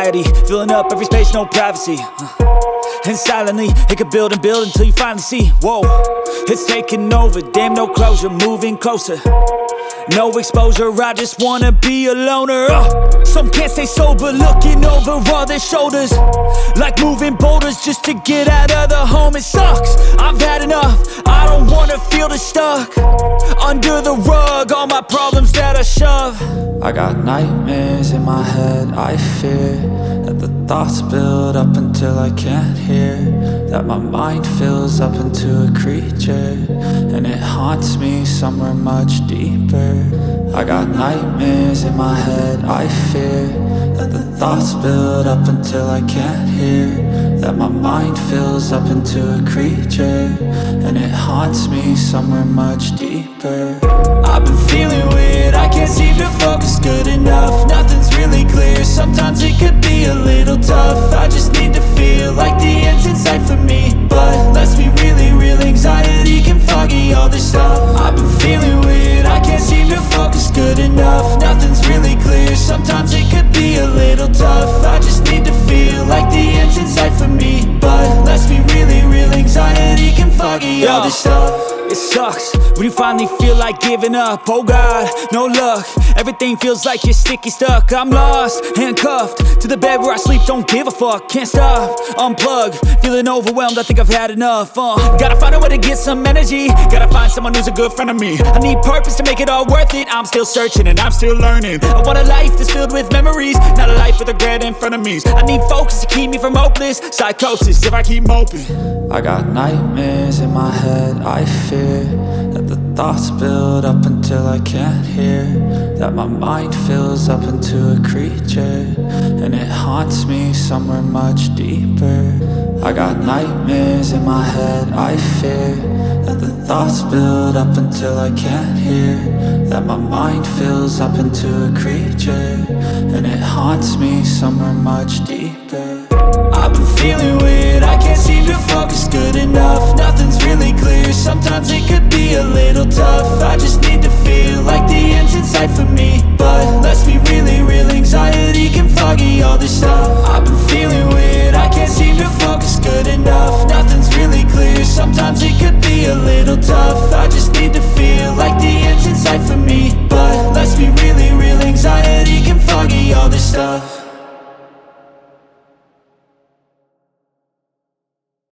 anxiety, filling up every space, no privacy. And silently, it could build and build until you finally see, whoa, it's taking over, damn no closure, moving closer. No exposure, I just wanna be a loner. Some can't stay sober, looking over all their shoulders, like moving boulders just to get out of the home. It sucks, I've had enough, I don't wanna feel the stuck under the rug, all my problems that I shove. I got nightmares in my head, I fear that the thoughts build up until I can't hear, that my mind fills up into a creature, and it haunts me somewhere much deeper. I got nightmares in my head, I fear that the thoughts build up until I can't hear, that my mind fills up into a creature, and it haunts me somewhere much deeper. I've been feeling weird, I can't seem to focus good enough, nothing's really clear, sometimes it could be a little tough. I just need to feel like the end's in sight for me, but let's be really real, anxiety can foggy all this stuff. I've been feeling weird, I can't seem to focus good enough, nothing's really clear, sometimes it could be a little tough. I just need to feel like the end's in sight for me, but let's be really real, anxiety can foggy all this stuff. It sucks when you finally feel like giving up. Oh God, no luck, everything feels like you're sticky stuck. I'm lost, handcuffed to the bed where I sleep, don't give a fuck. Can't stop, unplug, feeling overwhelmed, I think I've had enough. Gotta find a way to get some energy, gotta find someone who's a good friend of me. I need purpose to make it all worth it, I'm still searching and I'm still learning. I want a life that's filled with memories, not a life with regret in front of me. I need focus to keep me from hopeless psychosis if I keep moping. I got nightmares in my head, I fear that the thoughts build up until I can't hear, that my mind fills up into a creature, and it haunts me somewhere much deeper. I got nightmares in my head, I fear that the thoughts build up until I can't hear, that my mind fills up into a creature, and it haunts me somewhere much deeper. I've been feeling weird, I can't seem to focus